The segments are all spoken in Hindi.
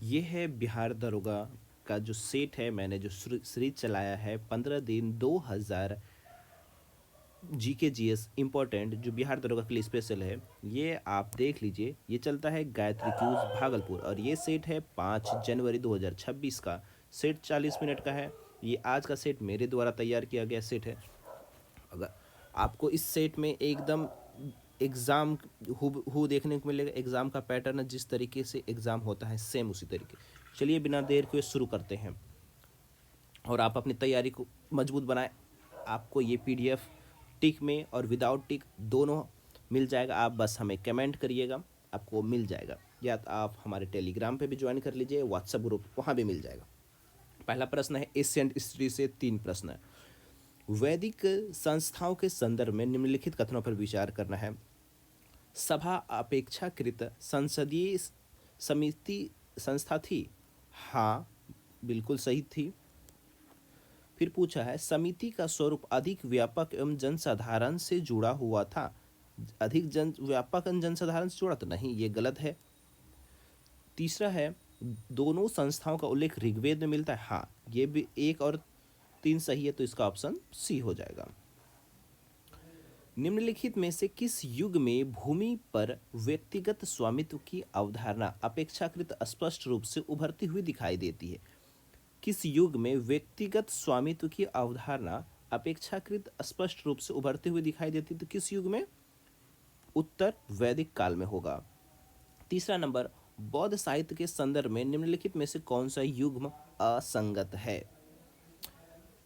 ये है बिहार दरोगा का जो सेट है। मैंने जो सीरीज चलाया है 15 दिन 2000 जीके जीएस इम्पोर्टेंट जो बिहार दरोगा के लिए स्पेशल है, ये आप देख लीजिए। ये चलता है गायत्री क्यूज भागलपुर और ये सेट है 5 जनवरी 2026 का। सेट 40 मिनट का है। ये आज का सेट मेरे द्वारा तैयार किया गया सेट है। अगर आपको इस सेट में एकदम एग्ज़ाम हु देखने को मिलेगा। एग्ज़ाम का पैटर्न है, जिस तरीके से एग्ज़ाम होता है सेम उसी तरीके। चलिए बिना देर के शुरू करते हैं और आप अपनी तैयारी को मजबूत बनाएं। आपको ये पीडीएफ टिक में और विदाउट टिक दोनों मिल जाएगा। आप बस हमें कमेंट करिएगा, आपको मिल जाएगा। या तो आप हमारे टेलीग्राम पे भी ज्वाइन कर लीजिए, व्हाट्सएप ग्रुप वहाँ भी मिल जाएगा। पहला प्रश्न है एशियंट हिस्ट्री से 3 प्रश्न है। वैदिक संस्थाओं के संदर्भ में निम्नलिखित कथनों पर विचार करना है। सभा अपेक्षाकृत संसदीय समिति संस्था थी। हाँ, बिल्कुल सही थी। फिर पूछा है समिति का स्वरूप अधिक व्यापक एवं जनसाधारण से जुड़ा हुआ था। अधिक जन व्यापक एवं जनसाधारण से जुड़ा तो नहीं, ये गलत है। तीसरा है दोनों संस्थाओं का उल्लेख ऋग्वेद में मिलता है। हाँ, ये भी 1 और 3 सही है, तो इसका ऑप्शन सी हो जाएगा। निम्नलिखित में से किस युग में भूमि पर व्यक्तिगत स्वामित्व की अवधारणा अपेक्षाकृत स्पष्ट रूप से उभरती हुई दिखाई देती है? किस युग में व्यक्तिगत स्वामित्व की अवधारणा अपेक्षाकृत स्पष्ट रूप से उभरती हुई दिखाई देती है? तो किस युग में? उत्तर वैदिक काल में होगा। तीसरा नंबर, बौद्ध साहित्य के संदर्भ में निम्नलिखित में से कौन सा युग्म असंगत है?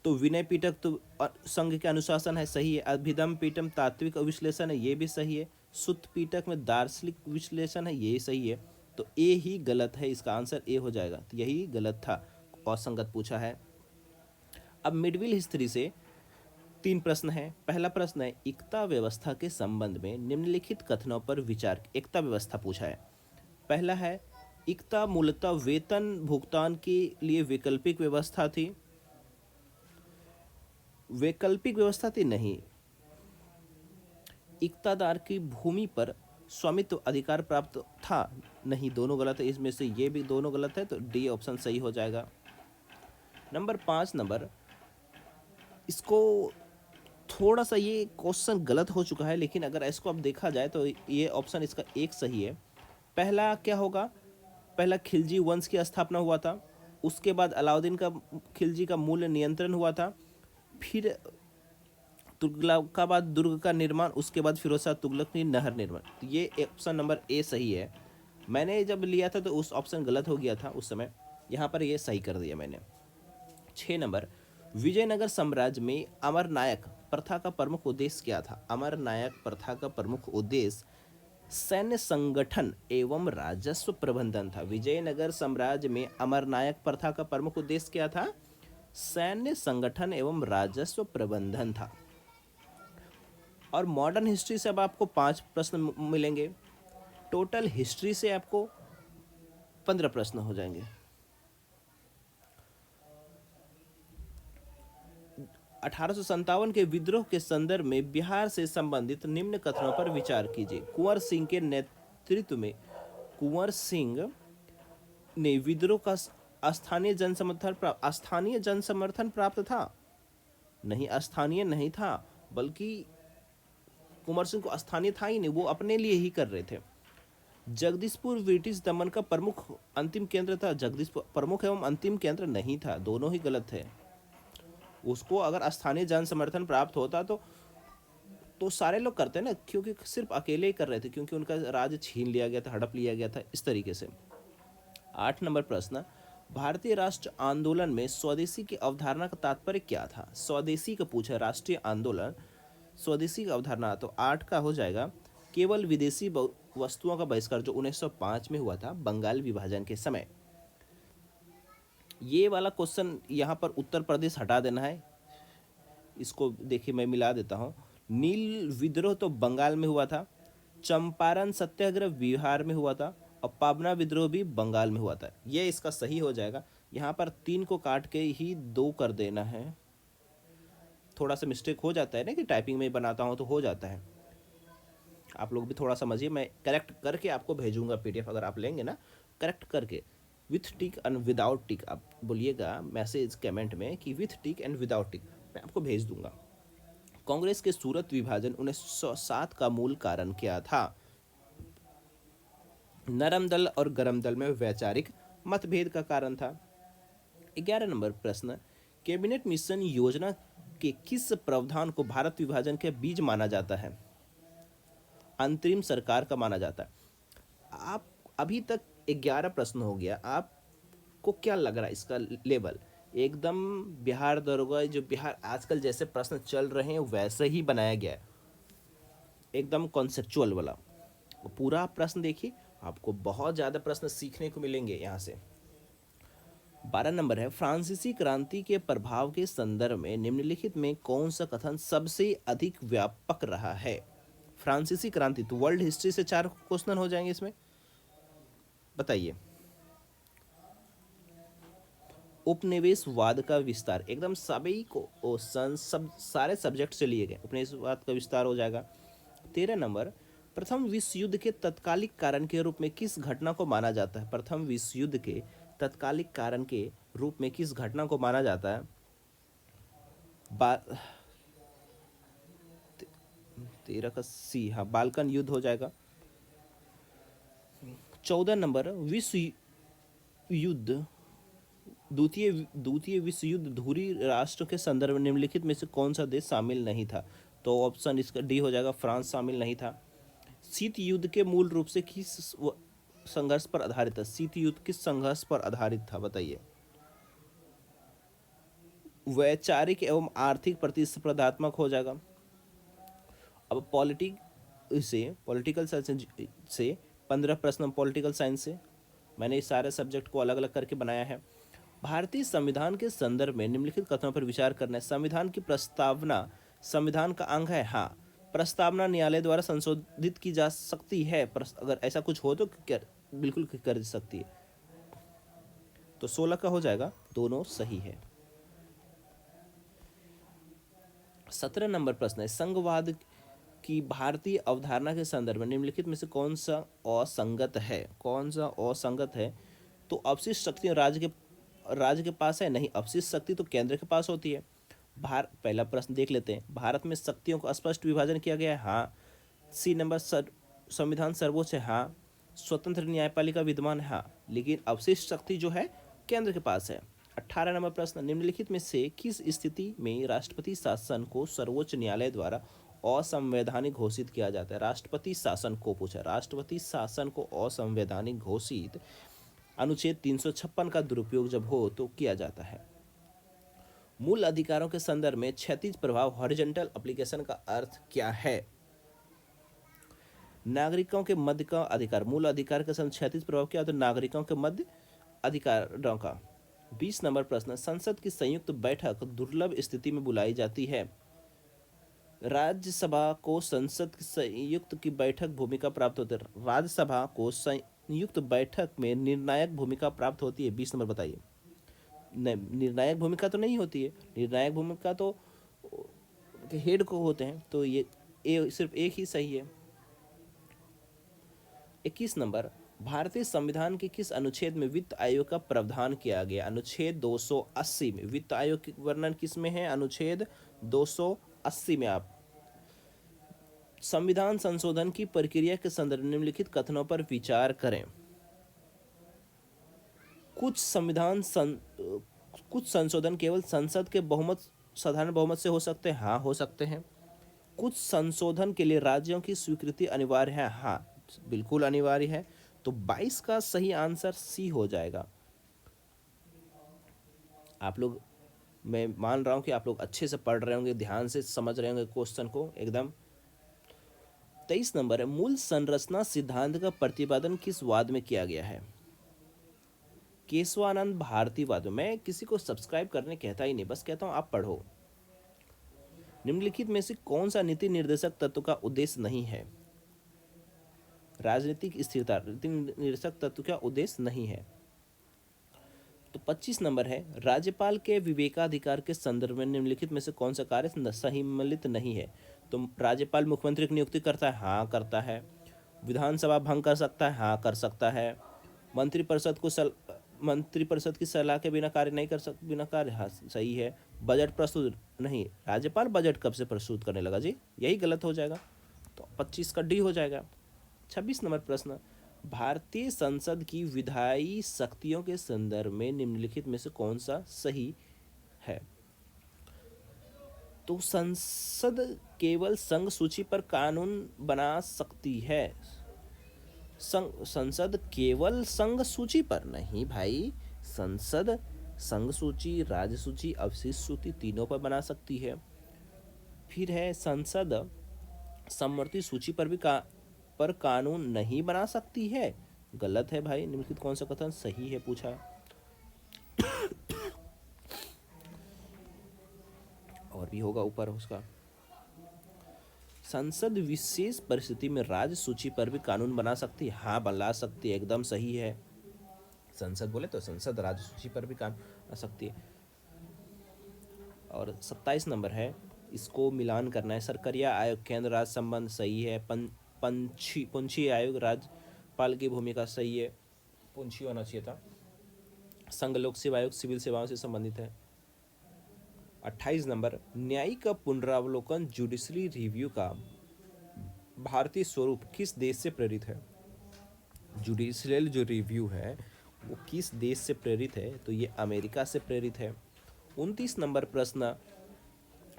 तो विनय पिटक तो संघ के अनुशासन है, सही है। अभिधम पीठम तात्विक विश्लेषण है, ये भी सही है। सुत्त पिटक में दार्शनिक विश्लेषण है, ये सही है। तो ए ही गलत है, इसका आंसर ए हो जाएगा। तो यही गलत था, असंगत पूछा है। अब मिडविल हिस्ट्री से 3 प्रश्न है। पहला प्रश्न है एकता व्यवस्था के संबंध में निम्नलिखित कथनों पर विचार। एकता व्यवस्था पूछा है। पहला है एकता मूलतः वेतन भुगतान के लिए वैकल्पिक व्यवस्था थी। वैकल्पिक व्यवस्था थी नहीं। इक्तादार की भूमि पर स्वामित्व अधिकार प्राप्त था नहीं, दोनों गलत है। इसमें से ये भी दोनों गलत है, तो डी ऑप्शन सही हो जाएगा। नंबर 5 नंबर, इसको थोड़ा सा ये क्वेश्चन गलत हो चुका है, लेकिन अगर इसको अब देखा जाए तो ये ऑप्शन इसका एक सही है। पहला क्या होगा? पहला खिलजी वंश की स्थापना हुआ था, उसके बाद अलाउद्दीन का खिलजी का मूल्य नियंत्रण हुआ था, फिर तुगलकाबाद दुर्ग का निर्माण, उसके बाद फिरोज शाह तुगलक ने नहर निर्माण। तो ये ऑप्शन नंबर ए सही है। मैंने जब लिया था तो उस ऑप्शन गलत हो गया था उस समय, यहाँ पर ये सही कर दिया मैंने। 6 नंबर, विजयनगर साम्राज्य में अमरनायक प्रथा का प्रमुख उद्देश्य क्या था? अमरनायक प्रथा का प्रमुख उद्देश्य सैन्य संगठन एवं राजस्व प्रबंधन था। विजयनगर साम्राज्य में अमरनायक प्रथा का प्रमुख उद्देश्य क्या था? सैन्य संगठन एवं राजस्व प्रबंधन था। और मॉडर्न हिस्ट्री से अब आपको 5 प्रश्न मिलेंगे। टोटल हिस्ट्री से आपको 15 प्रश्न हो जाएंगे। 1857 के विद्रोह के संदर्भ में बिहार से संबंधित निम्न कथनों पर विचार कीजिए। कुंवर सिंह के नेतृत्व में कुंवर सिंह ने विद्रोह का स्थानीय जनसमर्थन प्राप्त था? नहीं, स्थानीय नहीं था, बल्कि कुंवर सिंह को स्थानीय था ही नहीं, वो अपने लिए ही कर रहे थे। जगदीशपुर ब्रिटिश दमन का प्रमुख अंतिम केंद्र था? जगदीशपुर प्रमुख एवं अंतिम केंद्र नहीं था, दोनों ही गलत है। उसको अगर स्थानीय जन समर्थन प्राप्त होता तो सारे लोग करते ना, क्योंकि सिर्फ अकेले ही कर रहे थे, क्योंकि उनका राज छीन लिया गया था, हड़प लिया गया था, इस तरीके से। 8 नंबर प्रश्न, भारतीय राष्ट्र आंदोलन में स्वदेशी की अवधारणा का तात्पर्य क्या था? स्वदेशी का पूछा, राष्ट्रीय आंदोलन स्वदेशी की अवधारणा। तो 8 का हो जाएगा केवल विदेशी वस्तुओं का बहिष्कार, जो 1905 में हुआ था बंगाल विभाजन के समय। ये वाला क्वेश्चन यहाँ पर उत्तर प्रदेश हटा देना है। इसको देखिए मैं मिला देता हूँ। नील विद्रोह तो बंगाल में हुआ था, चंपारण सत्याग्रह बिहार में हुआ था, और पाबना विद्रोह भी बंगाल में हुआ था। ये इसका सही हो जाएगा। यहाँ पर 3 को काट के ही 2 कर देना है। थोड़ा सा मिस्टेक हो जाता है ना, कि टाइपिंग में बनाता हूँ तो हो जाता है। आप लोग भी थोड़ा समझिए, मैं करेक्ट करके आपको भेजूंगा पीडीएफ, अगर आप लेंगे ना करेक्ट करके। विथ टिक एंड विदाउट टिक आप बोलिएगा मैसेज कमेंट में कि विथ टिक एंड विदाउट टिक, मैं आपको भेज दूंगा। कांग्रेस के सूरत विभाजन 1907 का मूल कारण क्या था? नरम दल और गरम दल में वैचारिक मतभेद का कारण था। 11 नंबर प्रश्न, कैबिनेट मिशन योजना के किस प्रावधान को भारत विभाजन के बीज माना जाता है? अंतरिम सरकार का माना जाता है। आप अभी तक 11 प्रश्न हो गया, आपको क्या लग रहा है इसका लेवल? एकदम बिहार दरोगा, जो बिहार आजकल जैसे प्रश्न चल रहे हैं वैसे ही बनाया गया है, एकदम कॉन्सेप्चुअल वाला। पूरा प्रश्न देखिए, आपको बहुत ज़्यादा प्रश्न सीखने को मिलेंगे यहाँ से। 12 नंबर है, फ्रांसीसी क्रांति के प्रभाव के संदर्भ में निम्नलिखित में कौन सा कथन सबसे अधिक व्यापक रहा है? फ्रांसीसी क्रांति, तो वर्ल्ड हिस्ट्री से 4 क्वेश्चन हो जाएंगे इसमें, बताइए। उपनिवेशवाद का विस्तार, एकदम सभी को सब सारे सब्जेक्ट से लिए गए, उपनिवेशवाद का विस्तार हो जाएगा। 13 नंबर, प्रथम विश्व युद्ध के तत्कालिक कारण के रूप में किस घटना को माना जाता है? प्रथम विश्व युद्ध के तत्कालिक कारण के रूप में किस घटना को माना जाता है? 13 का सी, हाँ, बाल्कन युद्ध हो जाएगा। 14 नंबर, विश्व युद्ध द्वितीय विश्व युद्ध धुरी राष्ट्र के संदर्भ में निम्नलिखित में से कौन सा देश शामिल नहीं था? तो ऑप्शन इसका डी हो जाएगा, फ्रांस शामिल नहीं था। शीत युद्ध के मूल रूप से किस संघर्ष पर आधारित था? शीत युद्ध किस संघर्ष पर आधारित था, बताइए। वैचारिक एवं आर्थिक प्रतिस्पर्धात्मक हो जाएगा। अब पॉलिटिकल साइंस से 15 प्रश्न, पॉलिटिकल साइंस से मैंने इस सारे सब्जेक्ट को अलग अलग करके बनाया है। भारतीय संविधान के संदर्भ में निम्नलिखित कथनों पर विचार करना है। संविधान की प्रस्तावना संविधान का अंग है, हाँ। प्रस्तावना न्यायालय द्वारा संशोधित की जा सकती है, अगर ऐसा कुछ हो तो बिल्कुल कर सकती है। तो 16 का हो जाएगा, दोनों सही है। 17 नंबर प्रश्न है, संघवाद की भारतीय अवधारणा के संदर्भ में निम्नलिखित में से कौन सा असंगत है? कौन सा असंगत है? तो अपशिष्ट शक्ति राज्य के पास है, नहीं। अपशिष्ट शक्ति तो केंद्र के पास होती है। पहला प्रश्न देख लेते हैं, भारत में शक्तियों का स्पष्ट विभाजन किया गया है, हाँ। सी नंबर, संविधान सर्वोच्च है, हाँ। स्वतंत्र न्यायपालिका विद्यमान है, हाँ। लेकिन अपशिष्ट शक्ति जो है केंद्र के पास है। 18 नंबर प्रश्न, निम्नलिखित में से किस स्थिति में राष्ट्रपति शासन को सर्वोच्च न्यायालय द्वारा असंवैधानिक घोषित किया जाता है? राष्ट्रपति शासन को पूछा, राष्ट्रपति शासन को असंवैधानिक घोषित अनुच्छेद 356 का दुरुपयोग जब हो तो किया जाता है। मूल अधिकारों के संदर्भ में क्षैतिज प्रभाव, हॉरिजॉन्टल एप्लीकेशन का अर्थ क्या है? नागरिकों के मध्य का अधिकार, मूल अधिकार के संदर्भ क्षैतिज प्रभाव क्या होता है? नागरिकों के मध्य अधिकारों का। 20 नंबर प्रश्न, संसद की संयुक्त बैठक दुर्लभ स्थिति में बुलाई जाती है। राज्यसभा को संसद की संयुक्त की बैठक भूमिका प्राप्त होती है। राज्यसभा को संयुक्त बैठक में निर्णायक भूमिका प्राप्त होती है। 20 नंबर बताइए। निर्णायक भूमिका तो नहीं होती है, निर्णायक भूमिका तो हेड को होते हैं, तो ये सिर्फ एक ही सही है। 21 नंबर, भारतीय संविधान के किस अनुच्छेद में वित्त आयोग का प्रावधान किया गया? अनुच्छेद 280 में वित्त आयोग की वर्णन किस में है? अनुच्छेद 280 में। आप संविधान संशोधन की प्रक्रिया के संदर्भ में निम्नलिखित कथनों पर विचार करें। कुछ संशोधन केवल संसद के साधारण बहुमत से हो सकते हैं, हाँ, हो सकते हैं। कुछ संशोधन के लिए राज्यों की स्वीकृति अनिवार्य है, हाँ, बिल्कुल अनिवार्य है। तो 22 का सही आंसर सी हो जाएगा। आप लोग, मैं मान रहा हूं कि आप लोग अच्छे से पढ़ रहे होंगे, ध्यान से समझ रहे होंगे क्वेश्चन को एकदम। 23 नंबर है, मूल संरचना सिद्धांत का प्रतिपादन किस वाद में किया गया है? केशवानंद भारतीवाद। मैं किसी को सब्सक्राइब करने कहता ही नहीं, बस कहता हूं आप पढ़ो। निम्नलिखित में से कौन सा नीति निर्देशक तत्व का उद्देश्य नहीं है? राजनीतिक स्थिरता नीति निर्देशक तत्व का उद्देश्य नहीं है। तो 25 नंबर है, राज्यपाल के विवेकाधिकार के संदर्भ में निम्नलिखित में से कौन सा कार्य सम्मिलित नहीं है? तो राज्यपाल मुख्यमंत्री की नियुक्ति करता है, हाँ करता है। विधानसभा भंग कर सकता है, हाँ कर सकता है। मंत्रिपरिषद को मंत्रिपरिषद की सलाह के बिना कार्य नहीं कर सकते, बिना कार्य, हाँ सही है। बजट प्रस्तुत नहीं, राज्यपाल बजट कब से प्रस्तुत करने लगा जी, यही गलत हो जाएगा, तो 25 का डी हो जाएगा। 26 नंबर प्रश्न, भारतीय संसद की विधायी शक्तियों के संदर्भ में निम्नलिखित में से कौन सा सही है? तो संसद केवल संघ सूची पर कानून बना सकती है। संसद केवल संघ सूची पर नहीं भाई, संसद संघ सूची, राज्य सूची, अवशिष्ट सूची तीनों पर बना सकती है। फिर है संसद समवर्ती सूची पर भी पर कानून नहीं बना सकती है, गलत है भाई। निम्नलिखित कौन सा कथन सही है पूछा। और भी होगा ऊपर उसका। संसद विशेष परिस्थिति में राज्य सूची पर भी कानून बना सकती है, हाँ बना सकती है, एकदम सही है। संसद बोले तो संसद राज्य सूची पर भी कानून बना सकती है। और 27 नंबर है, इसको मिलान करना है। सरकारिया आयोग केंद्र राज्य संबंध सही है। पुंछी आयोग राज्यपाल की भूमिका सही है, पुंछी होना चाहिए था। संघ लोक सेवा आयोग सिविल सेवाओं से संबंधित है। 28 नंबर, न्यायिक पुनरावलोकन जुडिशरी रिव्यू का भारतीय स्वरूप किस देश से प्रेरित है? जुडिशियल जो रिव्यू है वो किस देश से प्रेरित है? तो ये अमेरिका से प्रेरित है। 29 नंबर प्रश्न,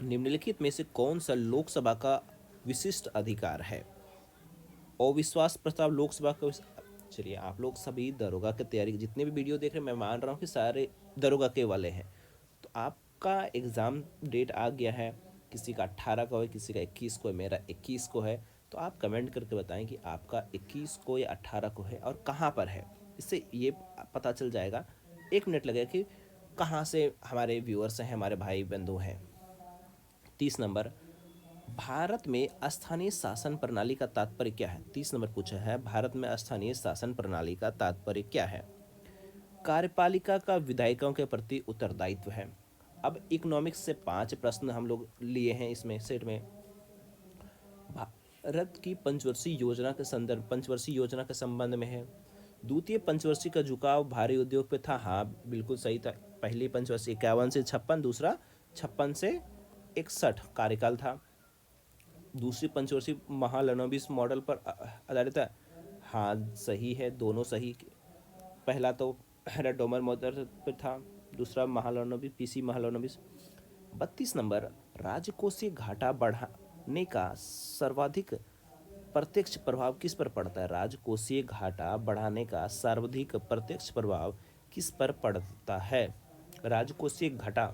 निम्नलिखित में से कौन सा लोकसभा का विशिष्ट अधिकार है? अविश्वास प्रस्ताव लोकसभा का चलिए, आप लोग सभी दरोगा की तैयारी, जितने भी वीडियो देख रहे हैं, मैं मान रहा हूँ कि सारे दरोगा के वाले हैं। तो आपका एग्ज़ाम डेट आ गया है, किसी का 18 को है, किसी का 21 को है, मेरा 21 को है। तो आप कमेंट करके बताएं कि आपका 21 को या 18 को है और कहाँ पर है। इससे ये पता चल जाएगा, 1 मिनट लगेगा कि कहाँ से हमारे व्यूअर्स हैं, हमारे भाई बंधु हैं। 30 नंबर, भारत में स्थानीय शासन प्रणाली का तात्पर्य क्या है? 30 नंबर पूछा है, भारत में स्थानीय शासन प्रणाली का तात्पर्य क्या है? कार्यपालिका का विधायकों के प्रति उत्तरदायित्व है। अब इकोनॉमिक्स से 5 प्रश्न हम लोग लिए हैं इसमें सेट में। भारत की पंचवर्षीय योजना के संदर्भ, पंचवर्षीय योजना के संबंध में है। द्वितीय पंचवर्षीय का झुकाव भारी उद्योग पे था, हाँ बिल्कुल सही था। पहली पंचवर्षीय 51 से 56, दूसरा 56 से 61 कार्यकाल था। दूसरी पंचवर्षीय महालनोबिस मॉडल पर आधारित है, हाँ सही है, दोनों सही। पहला तो डोमर मॉडल पर था, दूसरा महालनोबिस, पीसी महालनोबिस। 32 नंबर, राजकोषीय घाटा बढ़ाने का सर्वाधिक प्रत्यक्ष प्रभाव किस पर पड़ता है? राजकोषीय घाटा बढ़ाने का सर्वाधिक प्रत्यक्ष प्रभाव किस पर पड़ता है? राजकोषीय घाटा,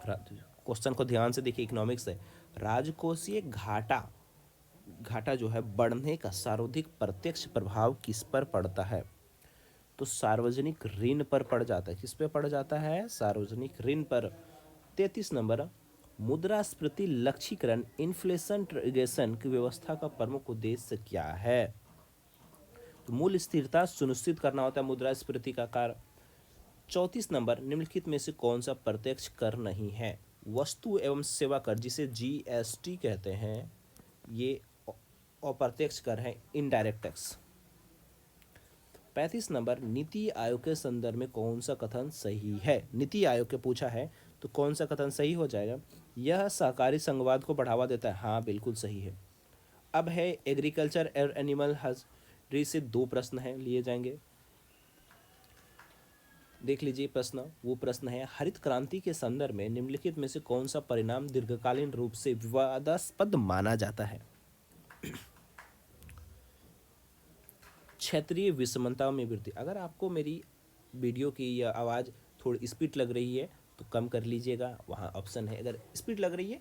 क्वेश्चन को ध्यान से देखिए, इकोनॉमिक्स है। राजकोषीय घाटा जो है बढ़ने का सर्वाधिक प्रत्यक्ष प्रभाव किस पर पड़ता है? तो सार्वजनिक ऋण पर पड़ जाता है। किस पे पड़ जाता है? सार्वजनिक ऋण पर। 33 नंबर, मुद्रास्फीति लक्ष्यीकरण इन्फ्लेशन ट्रैकिंग की व्यवस्था का प्रमुख उद्देश्य क्या है? तो मूल्य स्थिरता सुनिश्चित करना होता है मुद्रास्फीति का कार्य। 34 नंबर, निम्नलिखित में से कौन सा प्रत्यक्ष कर नहीं है? वस्तु एवं सेवा कर, जिसे जीएसटी कहते हैं, ये अप्रत्यक्ष कर है, indirect tax. 35 number, NITI Aayog के संदर्भ में कौन सा कथन सही है? नीति आयोग के पूछा है तो कौन सा कथन सही हो जाएगा? यह सहकारी संघवाद को बढ़ावा देता है, हाँ बिल्कुल सही है। अब है एग्रीकल्चर और एनिमल हस्बेंड्री से 2 प्रश्न हैं लिए जाएंगे, देख लीजिए प्रश्न। वो प्रश्न है, हरित क्रांति के संदर्भ में निम्नलिखित में से कौन सा परिणाम दीर्घकालीन रूप से विवादास्पद माना जाता है? क्षेत्रीय विषमता में वृद्धि। अगर आपको मेरी वीडियो की या आवाज़ थोड़ी स्पीड लग रही है तो कम कर लीजिएगा, वहाँ ऑप्शन है। अगर स्पीड लग रही है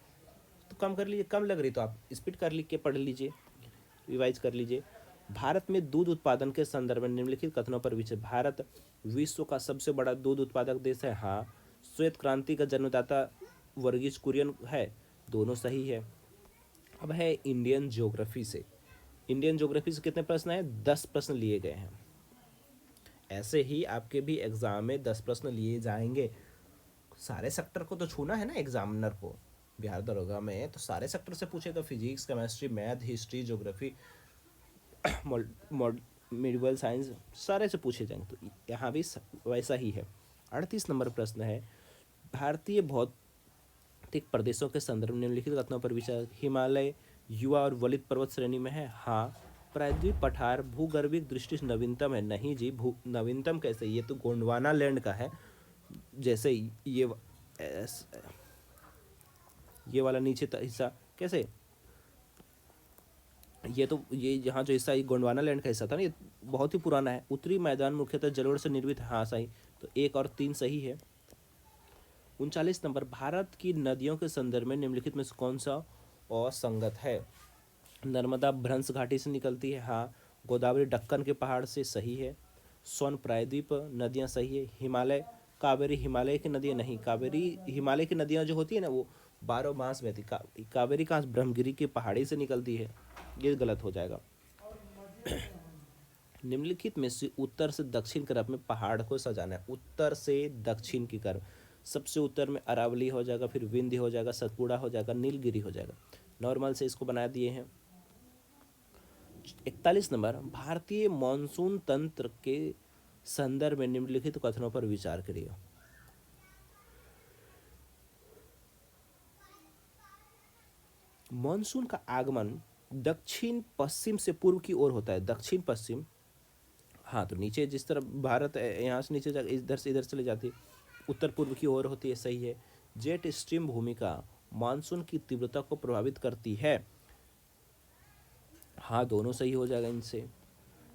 तो कम कर लीजिए, कम लग रही तो आप स्पीड कर लिख के पढ़ लीजिए, रिवाइज कर लीजिए। भारत में दूध उत्पादन के संदर्भ में निम्नलिखित कथनों पर विचार। भारत विश्व का सबसे बड़ा दूध उत्पादक देश है, हाँ। श्वेत क्रांति का जन्मदाता वर्गीज कुरियन है, दोनों सही है। अब है इंडियन ज्योग्राफी से। इंडियन ज्योग्राफी से कितने प्रश्न हैं? 10 प्रश्न लिए गए हैं। ऐसे ही आपके भी एग्जाम में 10 प्रश्न लिए जाएंगे। सारे सेक्टर को तो छूना है ना एग्जामिनर को, बिहार दरोगा में तो सारे सेक्टर से पूछेगा, physics, chemistry, math, history, geography, medieval science सारे से पूछे जाएंगे, तो यहाँ भी वैसा ही है। 38 नंबर प्रश्न है, भारतीय भौतिक प्रदेशों के संदर्भ में निम्नलिखित कथनों पर विचार। हिमालय युवा और वलित पर्वत श्रेणी में है, हाँ। प्रायद्वीप पठार भूगर्भिक दृष्टि से नवीनतम है, नहीं जी, भू नवीनतम कैसे, ये तो गोंडवाना लैंड का है। जैसे ये वाला नीचे हिस्सा कैसे, ये यहाँ जो हिस्सा, ये गोंडवाना लैंड का हिस्सा था ना, ये बहुत ही पुराना है। उत्तरी मैदान मुख्यतः जलोढ़ से निर्मित है, हाँ सही, तो 1 और 3 सही है। 39 नंबर, भारत की नदियों के संदर्भ में निम्नलिखित में से कौन सा असंगत है। नर्मदा भ्रंश घाटी से निकलती है, हाँ। गोदावरी दक्कन के पहाड़ से, सही है। सोन प्रायद्वीप नदियाँ सही है। हिमालय कावेरी हिमालय की नदियाँ नहीं, कावेरी हिमालय की नदियाँ जो होती है ना वो 12 मास बहती, कावेरी कहाँ ब्रह्मगिरी की पहाड़ी से निकलती है, ये गलत हो जाएगा। निम्नलिखित में से उत्तर से दक्षिण की तरफ में पहाड़ को सजाना है, उत्तर से दक्षिण की तरफ। सबसे उत्तर में अरावली हो जाएगा, फिर विंध्य हो जाएगा, सतपुड़ा हो जाएगा, नीलगिरी हो जाएगा। नॉर्मल से इसको बना दिए हैं। 41 नंबर, भारतीय मॉनसून तंत्र के संदर्भ में निम्नलिखित कथनों पर विचार करिए। मॉनसून का आगमन दक्षिण पश्चिम से पूर्व की ओर होता है, दक्षिण पश्चिम, हाँ, तो नीचे जिस तरफ भारत है यहाँ से नीचे जा इधर से इधर चले जाती है, उत्तर पूर्व की ओर होती है, सही है। जेट स्ट्रीम भूमिका मानसून की तीव्रता को प्रभावित करती है, हाँ, दोनों सही हो जाएगा इनसे।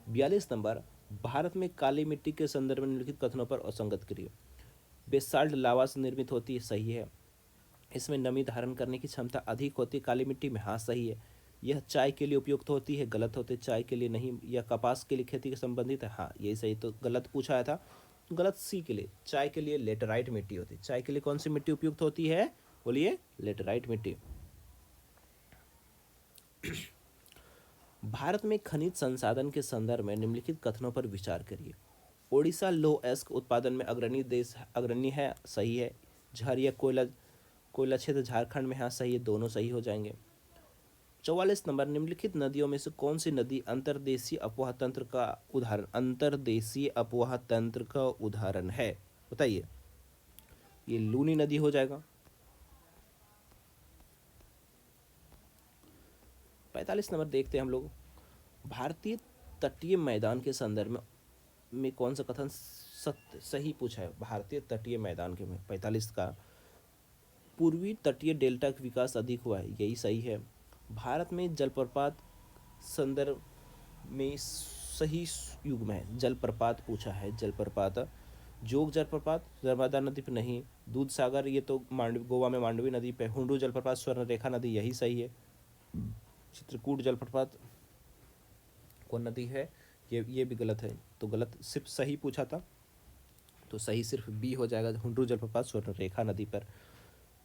42 नंबर, भारत में काली मिट्टी के संदर्भ में निम्नलिखित कथनों पर असंगत करिए। बेसाल्ट लावा से निर्मित होती है, सही है। इसमें नमी धारण करने की क्षमता अधिक होती है काली मिट्टी में, हाँ सही है। यह चाय के लिए उपयुक्त होती है, गलत होते, चाय के लिए नहीं। यह कपास के लिए खेती के संबंधित है, हाँ यही सही, तो गलत पूछा था, गलत सी के लिए। चाय के लिए लेटराइट मिट्टी होती है, चाय के लिए कौन सी मिट्टी उपयुक्त होती है, बोलिए, लेटराइट मिट्टी। भारत में खनिज संसाधन के संदर्भ में निम्नलिखित कथनों पर विचार करिए। ओडिशा लौह अयस्क उत्पादन में अग्रणी है, सही है। झरिया कोयला क्षेत्र झारखंड में, हाँ सही है, दोनों सही हो जाएंगे। 44 नंबर, निम्नलिखित नदियों में से कौन सी नदी अंतर्देशीय अपवाह तंत्र का उदाहरण है, बताइए। ये लूनी नदी हो जाएगा। 45 नंबर देखते हैं हम लोग, भारतीय तटीय मैदान के संदर्भ में कौन सा कथन सही पूछा है। भारतीय तटीय मैदान के में 45 का, पूर्वी तटीय डेल्टा का विकास अधिक हुआ है, यही सही है। भारत में जलप्रपात संदर्भ में सही युग में है, जलप्रपात पूछा है, जलप्रपात जोग जलप्रपात नर्मदा नदी पे नहीं, दूध सागर ये तो गोवा में मांडवी नदी पे, हुंडू जलप्रपात स्वर्ण रेखा नदी, यही सही है। चित्रकूट जलप्रपात कौन नदी है, ये भी गलत है, तो गलत सिर्फ सही पूछा था, तो सही सिर्फ बी हो जाएगा, हुंडू जलप्रपात स्वर्ण रेखा नदी पर।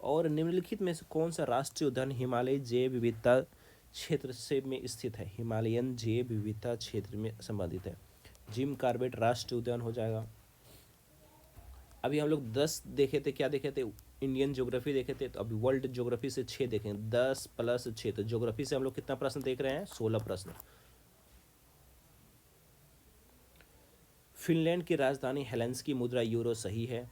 और निम्नलिखित में से कौन सा राष्ट्रीय उद्यान हिमालय जैव विविधता क्षेत्र से में स्थित है, हिमालयन जैव विविधता क्षेत्र में संबंधित है, जिम कॉर्बेट राष्ट्रीय उद्यान हो जाएगा। अभी हम लोग 10 देखे थे, क्या देखे थे, इंडियन ज्योग्राफी देखे थे, तो अभी वर्ल्ड ज्योग्राफी से 6 देखेंगे, 10 + 6, तो ज्योग्राफी से हम लोग कितना प्रश्न देख रहे हैं, 16 प्रश्न। फिनलैंड की राजधानी हेलेंसिकी मुद्रा यूरो, सही है।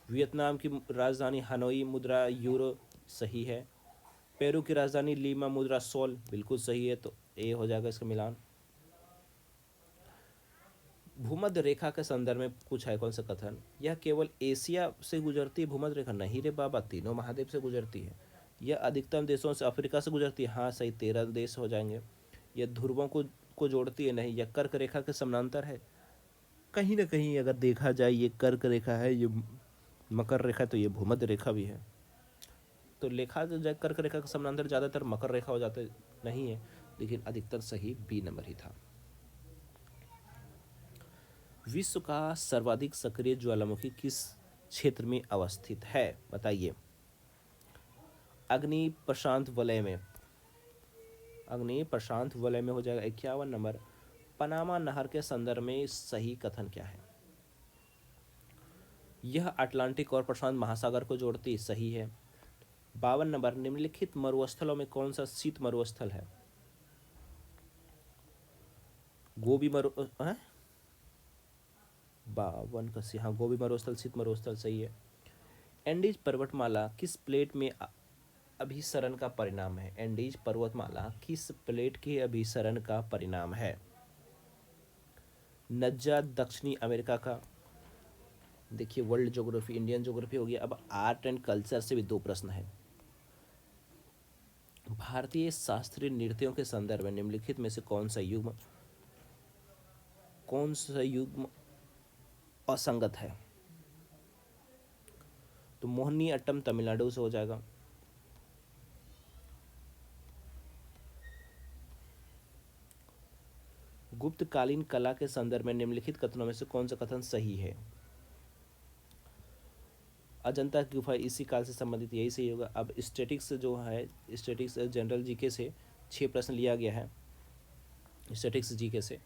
वियतनाम की राजधानी हनोई मुद्रा यूरो, सही है। पेरू की राजधानी लीमा मुद्रा सोल, बिल्कुल सही है, तो ए हो जाएगा इसका मिलान। भूमध्य रेखा के संदर्भ में पूछा है कौन सा कथन, यह केवल एशिया से गुजरती है भूमध्य रेखा, नहीं रे बाबा, तीनों महाद्वीप से गुजरती है। यह अधिकतम देशों से अफ्रीका से गुजरती है, हाँ सही, 13 देश हो जाएंगे। यह ध्रुवों को जोड़ती है, नहीं। यह कर्क रेखा के समानांतर है, कहीं ना कहीं अगर देखा जाए ये कर्क रेखा है, ये मकर रेखा, तो ये भूमध्य रेखा भी है, तो लेखा जाए कर्क रेखा के समानांतर ज़्यादातर मकर रेखा हो जाता नहीं है, लेकिन अधिकतर सही बी नंबर ही था। विश्व का सर्वाधिक सक्रिय ज्वालामुखी किस क्षेत्र में अवस्थित है, बताइए। अग्नि प्रशांत वलय में, अग्नि प्रशांत वलय में हो जाएगा। 51 नंबर, पनामा नहर के संदर्भ में सही कथन क्या है। यह अटलांटिक और प्रशांत महासागर को जोड़ती, सही है। 52 नंबर, निम्नलिखित मरुस्थलों में कौन सा शीत मरुस्थल है। गोबी मरो हैं, 52 का सी, हाँ गोबी मरुस्थल, शीत मरुस्थल सही है। एंडीज पर्वतमाला किस प्लेट में अभिसरण का परिणाम है? एंडीज पर्वतमाला किस प्लेट के अभिसरण का परिणाम है? नज्जा दक्षिणी अमेरिका का। देखिए वर्ल्ड ज्योग्राफी, इंडियन ज्योग्राफी हो गया। अब आर्ट एंड कल्चर से भी दो प्रश्न है। भारतीय शास्त्रीय नृत्यों के संदर्भ में निम्नलिखित में से कौन सा युग्म असंगत है? तो मोहिनी अट्टम तमिलनाडु से हो जाएगा। गुप्तकालीन कला के संदर्भ में निम्नलिखित कथनों में से कौन सा कथन सही है? अजंता की गुफा इसी काल से संबंधित, यही सही होगा। अब स्टैटिक्स जो है, स्टैटिक्स जनरल जीके से 6 प्रश्न लिया गया है, स्टैटिक्स जीके से।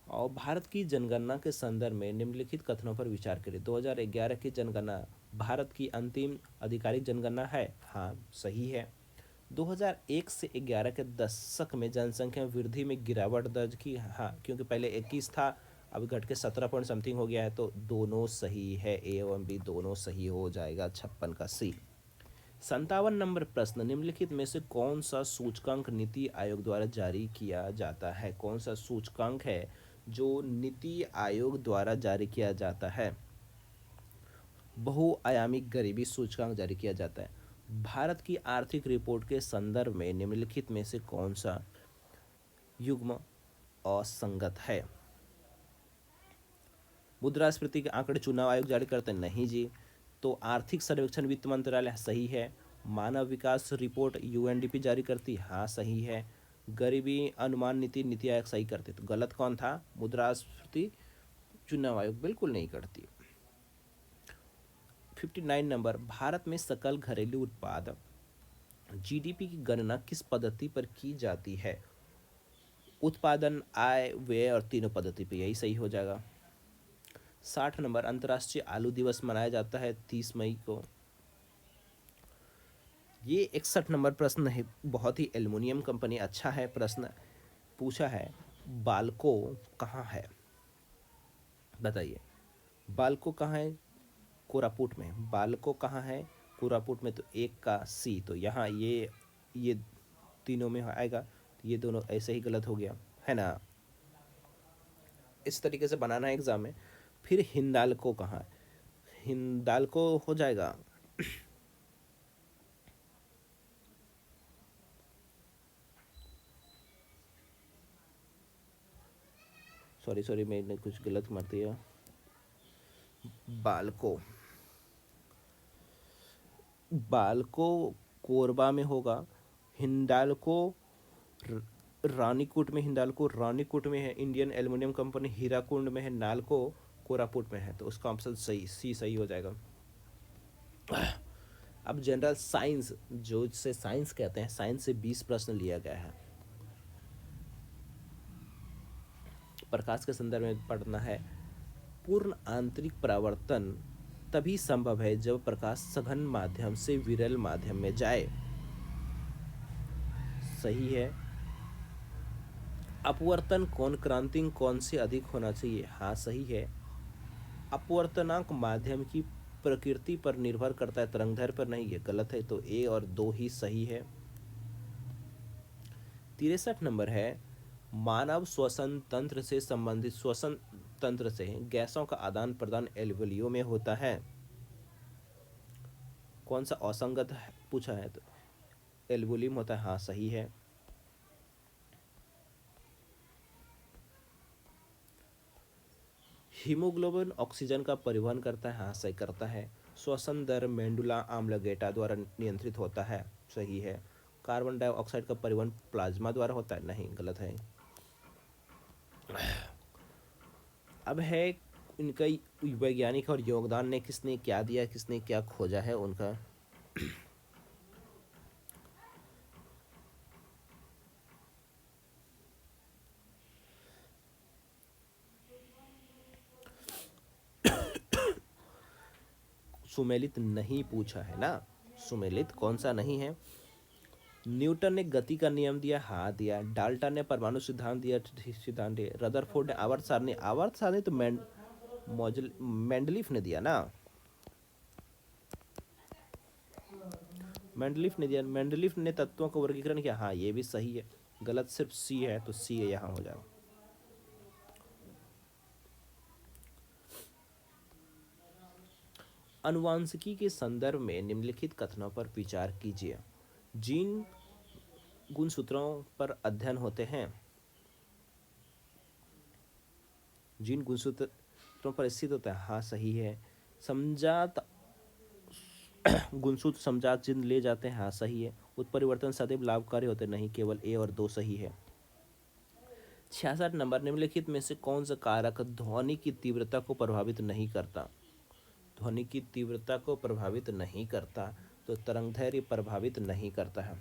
और भारत की जनगणना के संदर्भ में निम्नलिखित कथनों पर विचार करें। 2011 की जनगणना भारत की अंतिम आधिकारिक जनगणना है, हाँ सही है। 2001 से 11 के दशक में जनसंख्या वृद्धि में गिरावट दर्ज की, हाँ क्योंकि पहले 21 था, अब घट के 17 पॉइंट समथिंग हो गया है, तो दोनों सही है, ए एवं बी दोनों सही हो जाएगा। 56 का सी। 57 नंबर प्रश्न, निम्नलिखित में से कौन सा सूचकांक नीति आयोग द्वारा जारी किया जाता है? कौन सा सूचकांक है जो नीति आयोग द्वारा जारी किया जाता है? बहुआयामी गरीबी सूचकांक जारी किया जाता है। भारत की आर्थिक रिपोर्ट के संदर्भ में निम्नलिखित में से कौन सा युग्म असंगत है? मुद्रास्फीति के आंकड़े चुनाव आयोग जारी करते नहीं जी। तो आर्थिक सर्वेक्षण वित्त मंत्रालय सही है। मानव विकास रिपोर्ट यूएनडीपी जारी करती, हाँ सही है। गरीबी अनुमान नीति नीति आयोग सही करते, तो गलत कौन था? मुद्रास्फीति चुनाव आयोग बिल्कुल नहीं करती। 59 नंबर, भारत में सकल घरेलू उत्पाद जीडीपी की गणना किस पद्धति पर की जाती है? उत्पादन, आय, व्यय और तीनों पद्धति पे, यही सही हो जाएगा। 60 नंबर, अंतर्राष्ट्रीय आलू दिवस मनाया जाता है 30 मई को। ये 61 नंबर प्रश्न है, बहुत ही एल्युमिनियम कंपनी, अच्छा है प्रश्न पूछा है। बाल्को कहाँ है? बताइए, बाल्को कहाँ है? कोरापुट में। बाल्को कहाँ है? कोरापुट में। तो एक का सी, तो यहाँ ये तीनों में आएगा, तो ये दोनों ऐसे ही गलत हो गया है ना। इस तरीके से बनाना है एग्जाम में। फिर हिंदाल्को कहाँ है? हिंदाल्को हो जाएगा। सॉरी सॉरी, मैंने कुछ गलत मार दिया। बाल्को, बाल्को कोरबा में होगा। हिंडाल्को रानीकुट में, हिंडाल्को रानीकुट में है। इंडियन एल्युमिनियम कंपनी हीराकुंड में है। नाल्को कोरापुट में है, तो उसका ऑप्शन सही, सी सही हो जाएगा। अब जनरल साइंस, जो से साइंस कहते हैं, साइंस से 20 प्रश्न लिया गया है। प्रकाश के संदर्भ में पढ़ना है। पूर्ण आंतरिक परावर्तन तभी संभव है जब प्रकाश सघन माध्यम से विरल माध्यम में जाए, सही है। अपवर्तन कोण क्रांति कौन से अधिक होना चाहिए? हाँ सही है। अपवर्तनांक माध्यम की प्रकृति पर निर्भर करता है, तरंगदैर्घ्य पर नहीं, ये गलत है, तो ए और दो ही सही है। 63 नंबर है, मानव श्वसन तंत्र से संबंधित श्वसन तंत्र से गैसों का आदान प्रदान एल्वियोलियो में होता है। कौन सा असंगत है पूछा है, तो एल्वियोलियम होता है, हाँ सही है। हीमोग्लोबिन ऑक्सीजन का परिवहन करता है, हाँ सही करता है। श्वसन दर मेंडुला आम्लगेटा द्वारा नियंत्रित होता है, सही है। कार्बन डाइऑक्साइड का परिवहन प्लाज्मा द्वारा होता है, नहीं गलत है। अब है इनका वैज्ञानिक और योगदान ने किसने क्या दिया, किसने क्या खोजा है उनका। सुमेलित नहीं पूछा है ना, सुमेलित कौन सा नहीं है। न्यूटन ने गति का नियम दिया, हाँ दिया। डाल्टन ने परमाणु सिद्धांत दिया, सिद्धांत दिया। रदरफोर्ड ने आवर्त सारणी तो मेंडलीफ ने दिया ना, मेंडलीफ ने तत्वों का वर्गीकरण किया, हाँ ये भी सही है। गलत सिर्फ सी है, तो सी है यहाँ हो जाएगा। अनुवांशिकी के संदर्भ में निम्नलिखित कथनों पर विचार कीजिए। जीन गुणसूत्रों पर अध्ययन होते हैं, जीन गुणसूत्रों पर स्थित होता है, हाँ सही है। समजात गुणसूत्र समजात जिन ले जाते हैं, हाँ सही है। उत्परिवर्तन सदैव लाभकारी होते नहीं, केवल ए और दो सही है। 66 नंबर, निम्नलिखित में से कौन सा कारक ध्वनि की तीव्रता को प्रभावित नहीं करता? ध्वनि की तीव्रता को प्रभावित नहीं करता, तो तरंगदैर्घ्य प्रभावित नहीं करता है।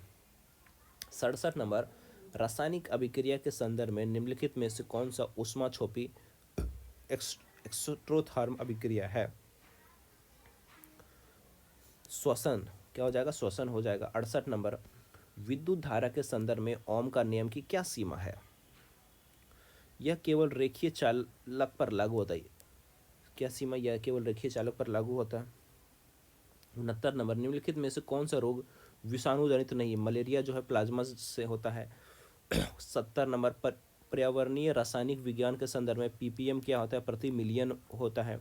67 नंबर, रासायनिक अभिक्रिया के संदर्भ में निम्नलिखित में से कौन सा ऊष्माछोपी एक्सोट्रोथर्म अभिक्रिया है? श्वसन, क्या हो जाएगा? श्वसन हो जाएगा। 68 नंबर, विद्युत धारा के संदर्भ में ओम का नियम की क्या सीमा है? यह केवल रेखीय चालक पर लागू होता है। क्या सीमा? यह केवल रेखीय चालक पर लागू होता है। 69 नंबर, निम्नलिखित में से कौन सा रोग विषाणु जनित नहीं है? मलेरिया जो है प्लाज्मा से होता है। 70 नंबर पर, पर्यावरणीय रासायनिक विज्ञान के संदर्भ में पीपीएम क्या होता है? प्रति मिलियन होता है।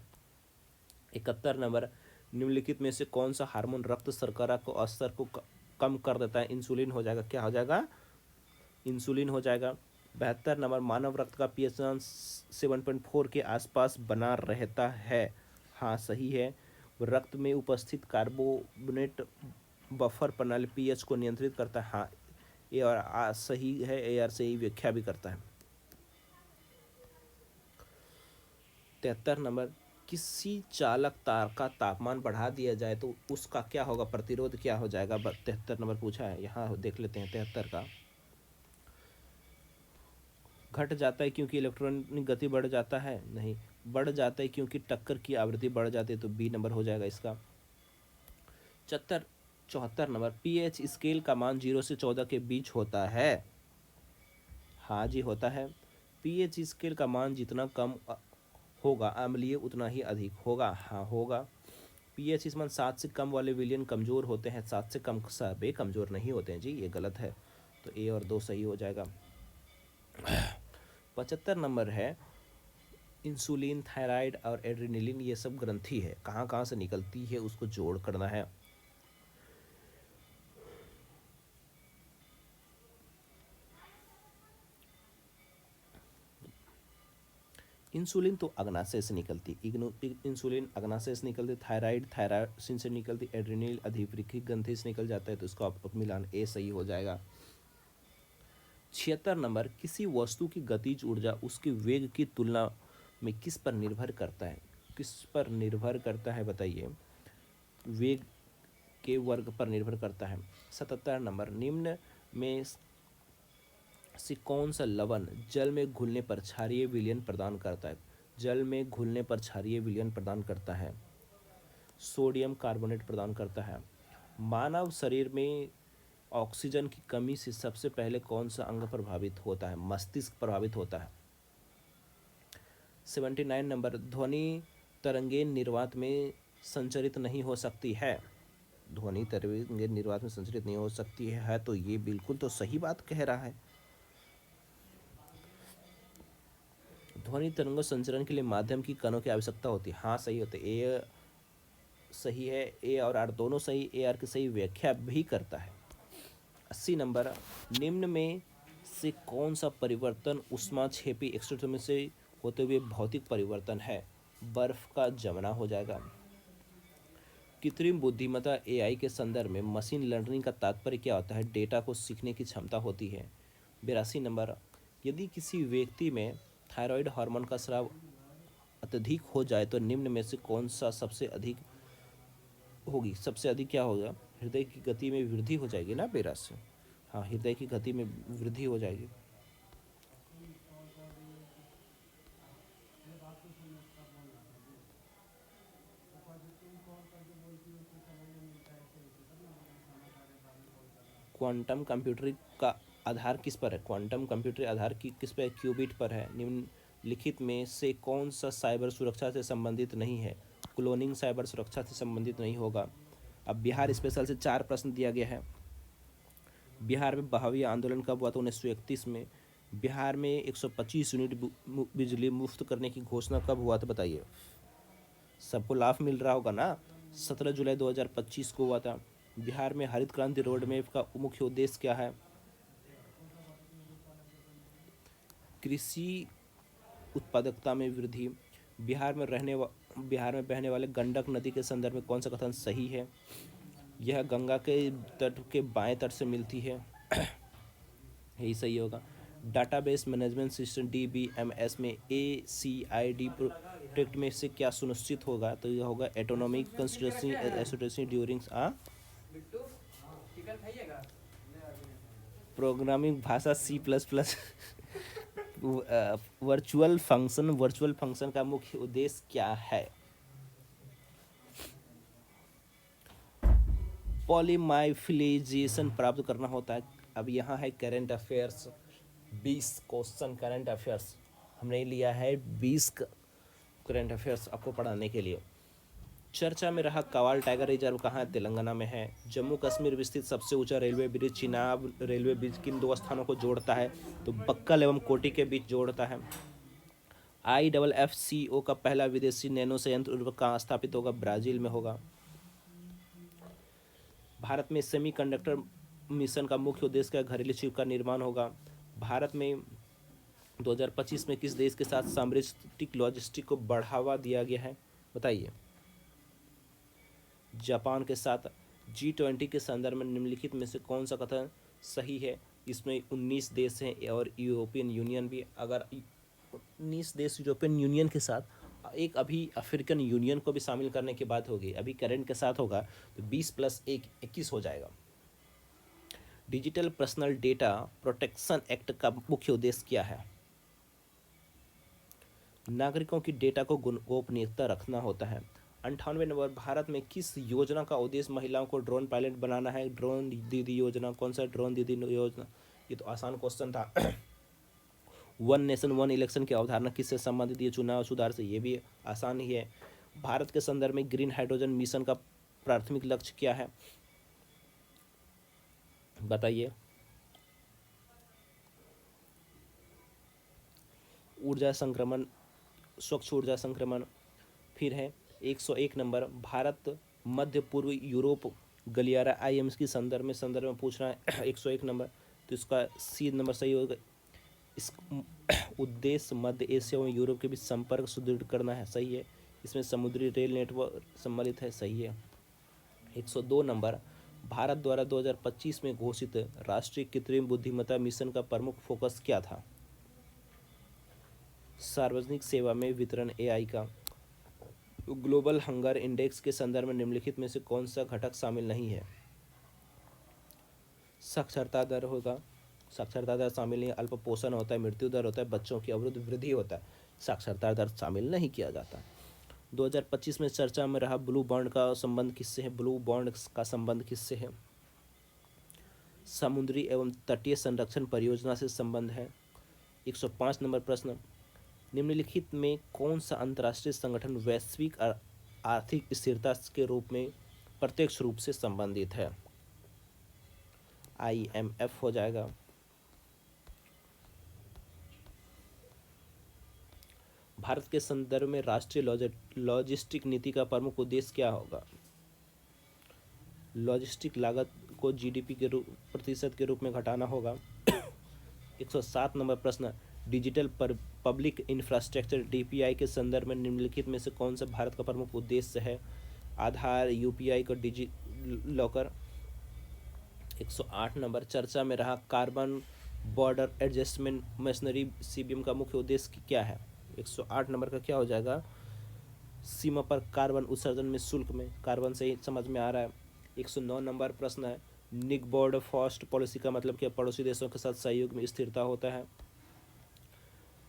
71 नंबर, निम्नलिखित में से कौन सा हार्मोन रक्त शर्करा को स्तर को कम कर देता है? इंसुलिन हो जाएगा। क्या हो जाएगा? इंसुलिन हो जाएगा। 72 नंबर, मानव रक्त का पीएच 7.4 के आसपास बना रहता है, हाँ सही है। रक्त में उपस्थित कार्बोनेट बफर प्रणाली पीएच को नियंत्रित करता है, हाँ ए और आ सही है। ए आर से ही व्याख्या भी करता है। 73 नंबर, किसी चालक तार का तापमान बढ़ा दिया जाए तो उसका क्या होगा? प्रतिरोध क्या हो जाएगा? 73 नंबर पूछा है, यहाँ देख लेते हैं। 73 का घट जाता है क्योंकि इलेक्ट्रॉनिक गति बढ़ जाता है, नहीं। बढ़ जाता है क्योंकि टक्कर की आवृत्ति बढ़ जाती है, तो बी नंबर हो जाएगा इसका। 74 नंबर, पीएच स्केल का मान 0 से 14 के बीच होता है, हाँ जी होता है। पीएच स्केल का मान जितना कम होगा अम्लीय उतना ही अधिक होगा, हाँ होगा। पीएच इस मान 7 से कम वाले विलियन कमज़ोर होते हैं, 7 से कम सभी कमज़ोर नहीं होते हैं जी, ये गलत है। तो ए और दो सही हो जाएगा। 75 नंबर है, इंसुलिन, थायराइड और एड्रेनलिन ये सब ग्रंथि है, कहाँ कहाँ से निकलती है उसको जोड़ करना है। इंसुलिन तो अग्नाशय से निकलती, इंसुलिन अग्नाशय से निकलती। थायराइड थायरासिन से निकलती। एड्रेनल अधिवृक्की ग्रंथि से निकल जाता है, तो इसको आप मिलान ए सही हो जाएगा। 76 नंबर, किसी वस्तु की गतिज ऊर्जा उसके वेग की तुलना में किस पर निर्भर करता है? किस पर निर्भर करता है बताइए? वेग के वर्ग पर निर्भर करता है। 77 नंबर, निम्न में से कौन सा लवण जल में घुलने पर क्षारीय विलयन प्रदान करता है? जल में घुलने पर क्षारीय विलयन प्रदान करता है, सोडियम कार्बोनेट प्रदान करता है। मानव शरीर में ऑक्सीजन की कमी से सबसे पहले कौन सा अंग प्रभावित होता है? मस्तिष्क प्रभावित होता है। 79 नंबर, ध्वनि तरंगें निर्वात में संचरित नहीं हो सकती है। ध्वनि तरंगें निर्वात में संचरित नहीं हो सकती है, तो ये बिल्कुल तो सही बात कह रहा है। ध्वनि तरंगों संचरण के लिए माध्यम की कणों की आवश्यकता होती है, हाँ सही होते। ए सही है, ए और आर दोनों सही। ए आर की सही व्याख्या भी करता है। 80 नंबर, निम्न में से कौन सा परिवर्तन ऊष्माक्षेपी एक्सोथर्मी से होते हुए भौतिक परिवर्तन है? बर्फ का जमना हो जाएगा। कृत्रिम बुद्धिमत्ता एआई के संदर्भ में मशीन लर्निंग का तात्पर्य क्या होता है? डेटा को सीखने की क्षमता होती है। 82 नंबर, यदि किसी व्यक्ति में थायराइड हार्मोन का स्राव अत्यधिक हो जाए तो निम्न में से कौन सा सबसे अधिक होगी? सबसे अधिक क्या होगा? हृदय की गति में वृद्धि हो जाएगी ना 82। हाँ, हृदय की गति में वृद्धि हो जाएगी। क्वांटम कंप्यूटरिंग का आधार किस पर है? क्वांटम कंप्यूटरिंग आधार किस पर है? क्यूबिट पर है। निम्नलिखित में से कौन सा साइबर सुरक्षा से संबंधित नहीं है? क्लोनिंग साइबर सुरक्षा से संबंधित नहीं होगा। अब बिहार स्पेशल से 4 प्रश्न दिया गया है। बिहार में बहावी आंदोलन कब हुआ था? 1931 में। बिहार में 125 यूनिट बिजली मुफ्त करने की घोषणा कब हुआ था बताइए? सबको लाभ मिल रहा होगा ना। 17 जुलाई 2025 को हुआ था। बिहार में हरित क्रांति रोड मैप का मुख्य उद्देश्य क्या है? कृषि उत्पादकता में वृद्धि। बिहार में बहने वाले गंडक नदी के संदर्भ में कौन सा कथन सही है? यह गंगा के तट के बाएं तट से मिलती है। यही सही होगा। डाटाबेस मैनेजमेंट सिस्टम DBMS में ACID प्रोजेक्ट में से क्या सुनिश्चित होगा? तो यह होगा autonomic consistency association during programming भाषा C++। वर्चुअल फंक्शन का मुख्य उद्देश्य क्या है? पॉलीमाइफिलिजेशन प्राप्त करना होता है। अब यहाँ है current affairs 20 question current affairs हमने लिया है 20 करंट अफेयर्स आपको पढ़ाने के लिए। चर्चा में रहा कवाल टाइगर रिजर्व कहाँ है? तेलंगाना में है। जम्मू कश्मीर में स्थित सबसे ऊंचा railway bridge Chenab railway bridge किन 2 स्थानों को जोड़ता है? तो बक्कल एवं कोटी के बीच जोड़ता है। IFFCO का पहला विदेशी नैनो संयंत्र उर्वरक कहाँ स्थापित होगा? ब्राजील में होगा। भारत में सेमीकंडक्टर मिशन का मुख्य उद्देश्य क्या? घरेलू चिप का निर्माण होगा। भारत में 2025 में किस देश के साथ साम्राज्यिक लॉजिस्टिक को बढ़ावा दिया गया है बताइए? जापान के साथ। G20 के संदर्भ में निम्नलिखित में से कौन सा कथन सही है? इसमें 19 देश हैं और यूरोपियन यूनियन भी। अगर 19 देश यूरोपियन यूनियन के साथ एक अभी अफ्रीकन यूनियन को भी शामिल करने की बात होगी, अभी करंट के साथ होगा तो 20 + 1 21 हो जाएगा। Digital personal data protection act का मुख्य उद्देश्य क्या है? नागरिकों की डेटा को गोपनीयता रखना होता है। 98 नंबर, भारत में किस योजना का उद्देश्य महिलाओं को ड्रोन पायलट बनाना है? ड्रोन दीदी योजना। कौन सा ड्रोन दीदी योजना? ये तो आसान क्वेश्चन था। वन नेशन वन इलेक्शन की अवधारणा किससे संबंधित? ये चुनाव सुधार से। ये भी आसान ही है। भारत के संदर्भ में ग्रीन हाइड्रोजन मिशन का प्राथमिक लक्ष्य क्या है बताइए? ऊर्जा संक्रमण, स्वच्छ ऊर्जा संक्रमण। फिर है 101 नंबर, भारत मध्य पूर्व यूरोप गलियारा IMS की संदर्भ में पूछ रहा है 101 नंबर, तो इसका C नंबर सही होगा। इस उद्देश्य मध्य एशिया और यूरोप के बीच संपर्क सुदृढ़ करना है, सही है। इसमें समुद्री रेल नेटवर्क सम्मिलित है, सही है। 102 नंबर, भारत द्वारा 2025 में घोषित राष्ट्रीय कृत्रिम बुद्धिमत्ता मिशन का प्रमुख फोकस क्या था? सार्वजनिक सेवा में वितरण AI का। ग्लोबल हंगर इंडेक्स के संदर्भ में निम्नलिखित में से कौन सा घटक शामिल नहीं है? साक्षरता दर होगा। साक्षरता दर शामिल नहीं। अल्प पोषण होता है, मृत्यु दर होता है, बच्चों की अवरुद्ध वृद्धि होता है, साक्षरता दर शामिल नहीं किया जाता। 2025 में चर्चा में रहा ब्लू बॉन्ड का संबंध किससे है? ब्लू बॉन्ड का संबंध किससे है? समुद्री एवं तटीय संरक्षण परियोजना से संबंध है। 105 नंबर प्रश्न, निम्नलिखित में कौन सा अंतर्राष्ट्रीय संगठन वैश्विक आर्थिक स्थिरता के रूप में प्रत्यक्ष रूप से संबंधित है? IMF हो जाएगा। भारत के संदर्भ में राष्ट्रीय लॉजिस्टिक नीति का प्रमुख उद्देश्य क्या होगा? लॉजिस्टिक लागत को GDP के प्रतिशत के रूप में घटाना होगा। 107 नंबर प्रश्न, डिजिटल पब्लिक इंफ्रास्ट्रक्चर DPI के संदर्भ में निम्नलिखित में से कौन सा भारत का प्रमुख उद्देश्य है? आधार, UPI का डिजी लॉकर। 108 नंबर, चर्चा में रहा carbon border adjustment machinery CBM का मुख्य उद्देश्य क्या है? 108 नंबर का क्या हो जाएगा? सीमा पर कार्बन उत्सर्जन में शुल्क में। कार्बन से ही समझ में आ रहा है। 109 नंबर प्रश्न है, निकबॉर्ड फास्ट पॉलिसी का मतलब क्या? पड़ोसी देशों के साथ सहयोग में स्थिरता होता है।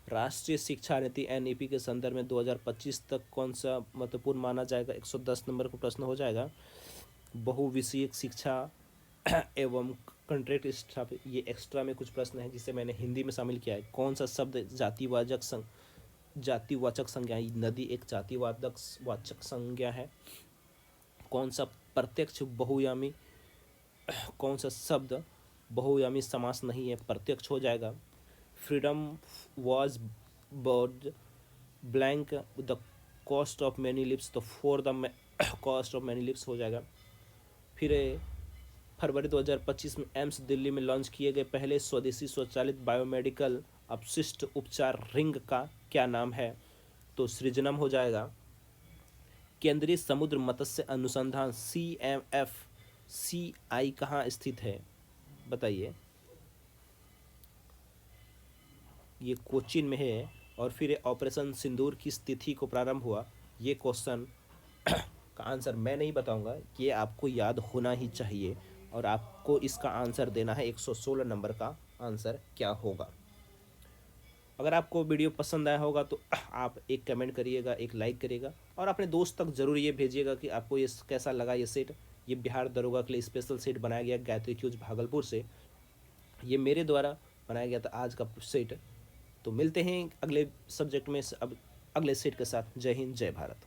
राष्ट्रीय शिक्षा नीति NEP के संदर्भ में 2025 तक कौन सा महत्वपूर्ण माना जाएगा? 110 नंबर का प्रश्न हो जाएगा, बहुविषयक शिक्षा एवं कंट्रैक्ट स्टाफ, ये एक्स्ट्रा में कुछ प्रश्न है जिसे मैंने हिंदी में शामिल किया है। कौन सा शब्द जातिवाचक संज्ञा है? नदी एक जातिवाचक वाचक संज्ञा है। कौन सा प्रत्यक्ष बहुयामी, कौन सा शब्द बहुयामी समास नहीं है, प्रत्यक्ष हो जाएगा। Freedom was bird blank the cost of many lips, तो for the cost of many lips हो जाएगा। फिर फरवरी 2025 में एम्स दिल्ली में लॉन्च किए गए पहले स्वदेशी स्वचालित बायोमेडिकल अपशिष्ट उपचार रिंग का क्या नाम है? तो सृजनम हो जाएगा। केंद्रीय समुद्र मत्स्य अनुसंधान CMFCI कहाँ स्थित है बताइए? ये कोचीन में है। और फिर ऑपरेशन सिंदूर किस तिथि को प्रारंभ हुआ? ये क्वेश्चन का आंसर मैं नहीं बताऊंगा, ये आपको याद होना ही चाहिए और आपको इसका आंसर देना है। 116 नंबर का आंसर क्या होगा? अगर आपको वीडियो पसंद आया होगा तो आप एक कमेंट करिएगा, एक लाइक करिएगा और अपने दोस्त तक ज़रूर ये भेजिएगा कि आपको ये कैसा लगा ये सेट। ये बिहार दरोगा के लिए स्पेशल सेट बनाया गया गायत्री क्यूज भागलपुर से। ये मेरे द्वारा बनाया गया था आज का सेट। तो मिलते हैं अगले सब्जेक्ट में अब अगले सेट के साथ। जय हिंद, जय भारत।